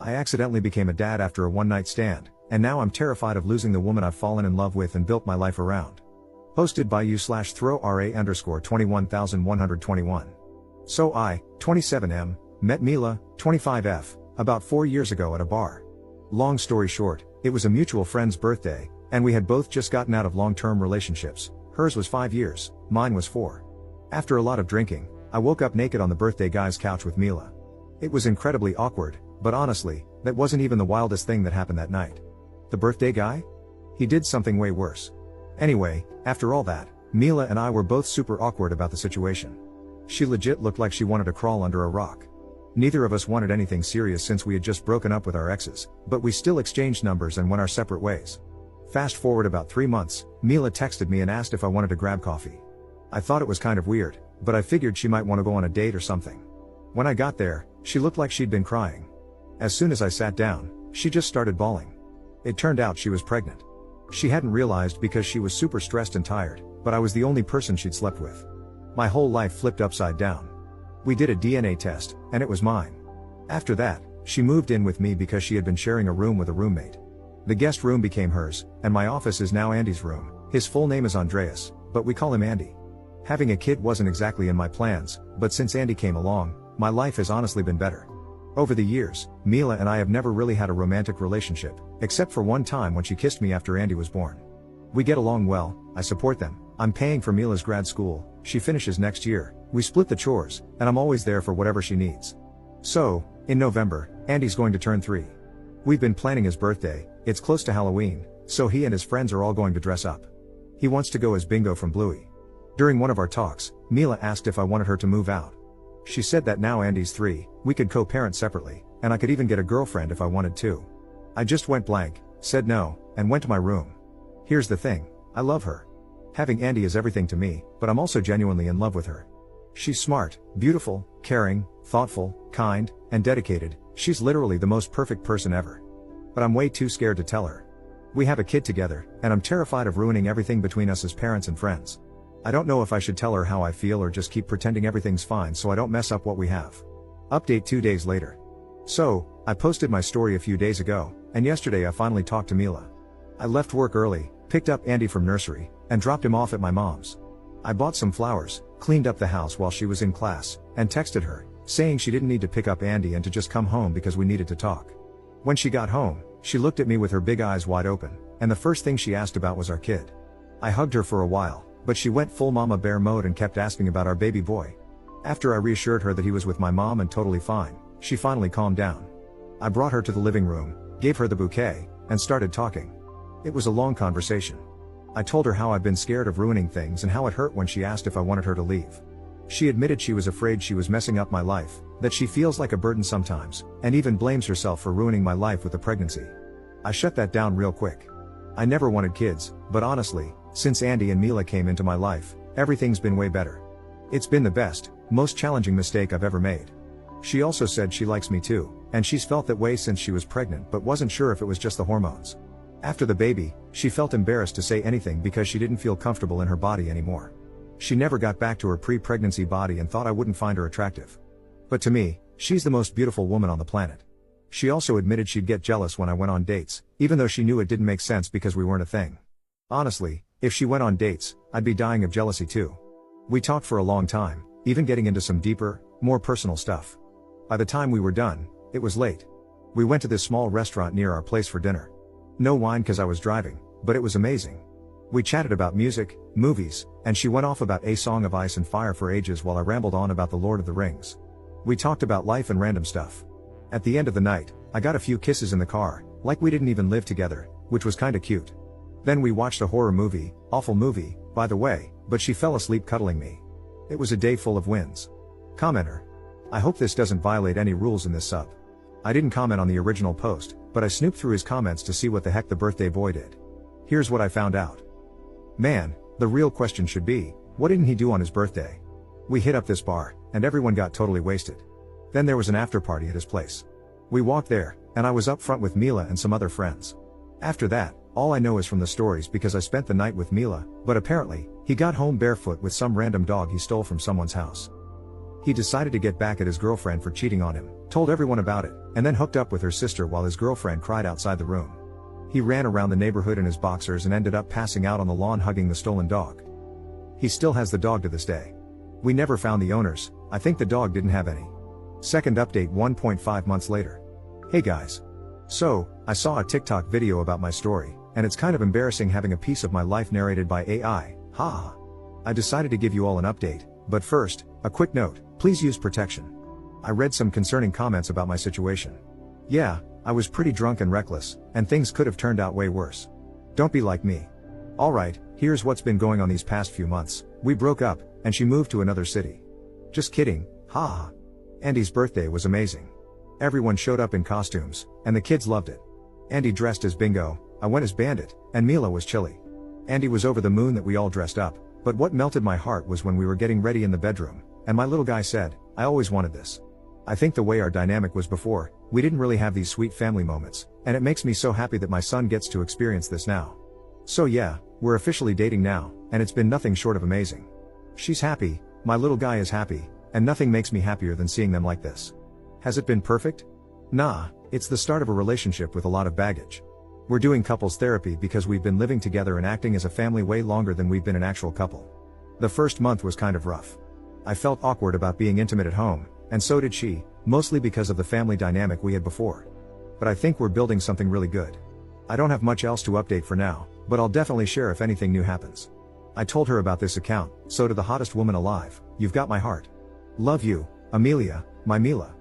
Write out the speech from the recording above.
I accidentally became a dad after a one-night stand, and now I'm terrified of losing the woman I've fallen in love with and built my life around. Posted by u/throw_ra_21121. So I, 27M, met Mila, 25F, about 4 years ago at a bar. Long story short, it was a mutual friend's birthday, and we had both just gotten out of long-term relationships. Hers was 5 years, mine was 4. After a lot of drinking, I woke up naked on the birthday guy's couch with Mila. It was incredibly awkward, but honestly, that wasn't even the wildest thing that happened that night. The birthday guy? He did something way worse. Anyway, after all that, Mila and I were both super awkward about the situation. She legit looked like she wanted to crawl under a rock. Neither of us wanted anything serious since we had just broken up with our exes, but we still exchanged numbers and went our separate ways. Fast forward about 3 months, Mila texted me and asked if I wanted to grab coffee. I thought it was kind of weird, but I figured she might want to go on a date or something. When I got there, she looked like she'd been crying. As soon as I sat down, she just started bawling. It turned out she was pregnant. She hadn't realized because she was super stressed and tired, but I was the only person she'd slept with. My whole life flipped upside down. We did a DNA test, and it was mine. After that, she moved in with me because she had been sharing a room with a roommate. The guest room became hers, and my office is now Andy's room. His full name is Andreas, but we call him Andy. Having a kid wasn't exactly in my plans, but since Andy came along, my life has honestly been better. Over the years, Mila and I have never really had a romantic relationship, except for one time when she kissed me after Andy was born. We get along well, I support them, I'm paying for Mila's grad school, she finishes next year, we split the chores, and I'm always there for whatever she needs. So, in November, Andy's going to turn 3. We've been planning his birthday, it's close to Halloween, so he and his friends are all going to dress up. He wants to go as Bingo from Bluey. During one of our talks, Mila asked if I wanted her to move out. She said that now Andy's 3, we could co-parent separately, and I could even get a girlfriend if I wanted to. I just went blank, said no, and went to my room. Here's the thing, I love her. Having Andy is everything to me, but I'm also genuinely in love with her. She's smart, beautiful, caring, thoughtful, kind, and dedicated, she's literally the most perfect person ever. But I'm way too scared to tell her. We have a kid together, and I'm terrified of ruining everything between us as parents and friends. I don't know if I should tell her how I feel or just keep pretending everything's fine so I don't mess up what we have. Update 2 days later. So, I posted my story a few days ago, and yesterday I finally talked to Mila. I left work early, picked up Andy from nursery, and dropped him off at my mom's. I bought some flowers, cleaned up the house while she was in class, and texted her, saying she didn't need to pick up Andy and to just come home because we needed to talk. When she got home, she looked at me with her big eyes wide open, and the first thing she asked about was our kid. I hugged her for a while, but she went full mama bear mode and kept asking about our baby boy. After I reassured her that he was with my mom and totally fine, she finally calmed down. I brought her to the living room, gave her the bouquet, and started talking. It was a long conversation. I told her how I'd been scared of ruining things and how it hurt when she asked if I wanted her to leave. She admitted she was afraid she was messing up my life, that she feels like a burden sometimes, and even blames herself for ruining my life with the pregnancy. I shut that down real quick. I never wanted kids, but honestly, since Andy and Mila came into my life, everything's been way better. It's been the best, most challenging mistake I've ever made. She also said she likes me too, and she's felt that way since she was pregnant but wasn't sure if it was just the hormones. After the baby, she felt embarrassed to say anything because she didn't feel comfortable in her body anymore. She never got back to her pre-pregnancy body and thought I wouldn't find her attractive. But to me, she's the most beautiful woman on the planet. She also admitted she'd get jealous when I went on dates, even though she knew it didn't make sense because we weren't a thing. Honestly, if she went on dates, I'd be dying of jealousy too. We talked for a long time, even getting into some deeper, more personal stuff. By the time we were done, it was late. We went to this small restaurant near our place for dinner. No wine cause I was driving, but it was amazing. We chatted about music, movies, and she went off about A Song of Ice and Fire for ages while I rambled on about the Lord of the Rings. We talked about life and random stuff. At the end of the night, I got a few kisses in the car, like we didn't even live together, which was kinda cute. Then we watched a horror movie, awful movie, by the way, but she fell asleep cuddling me. It was a day full of wins. Commenter. I hope this doesn't violate any rules in this sub. I didn't comment on the original post, but I snooped through his comments to see what the heck the birthday boy did. Here's what I found out. Man, the real question should be, what didn't he do on his birthday? We hit up this bar, and everyone got totally wasted. Then there was an after party at his place. We walked there, and I was up front with Mila and some other friends. After that, all I know is from the stories because I spent the night with Mila, but apparently, he got home barefoot with some random dog he stole from someone's house. He decided to get back at his girlfriend for cheating on him, told everyone about it, and then hooked up with her sister while his girlfriend cried outside the room. He ran around the neighborhood in his boxers and ended up passing out on the lawn hugging the stolen dog. He still has the dog to this day. We never found the owners. I think the dog didn't have any. Second update 1.5 months later. Hey guys. So, I saw a TikTok video about my story, and it's kind of embarrassing having a piece of my life narrated by AI, haha. I decided to give you all an update, but first, a quick note, please use protection. I read some concerning comments about my situation. Yeah, I was pretty drunk and reckless, and things could have turned out way worse. Don't be like me. Alright, here's what's been going on these past few months. We broke up, and she moved to another city. Just kidding, haha. Andy's birthday was amazing. Everyone showed up in costumes, and the kids loved it. Andy dressed as Bingo, I went as Bandit, and Mila was Chili. Andy was over the moon that we all dressed up, but what melted my heart was when we were getting ready in the bedroom, and my little guy said, I always wanted this. I think the way our dynamic was before, we didn't really have these sweet family moments, and it makes me so happy that my son gets to experience this now. So yeah, we're officially dating now, and it's been nothing short of amazing. She's happy, my little guy is happy, and nothing makes me happier than seeing them like this. Has it been perfect? Nah, it's the start of a relationship with a lot of baggage. We're doing couples therapy because we've been living together and acting as a family way longer than we've been an actual couple. The first month was kind of rough. I felt awkward about being intimate at home, and so did she, mostly because of the family dynamic we had before. But I think we're building something really good. I don't have much else to update for now, but I'll definitely share if anything new happens. I told her about this account, so to the hottest woman alive, you've got my heart. Love you, Amelia, my Mila.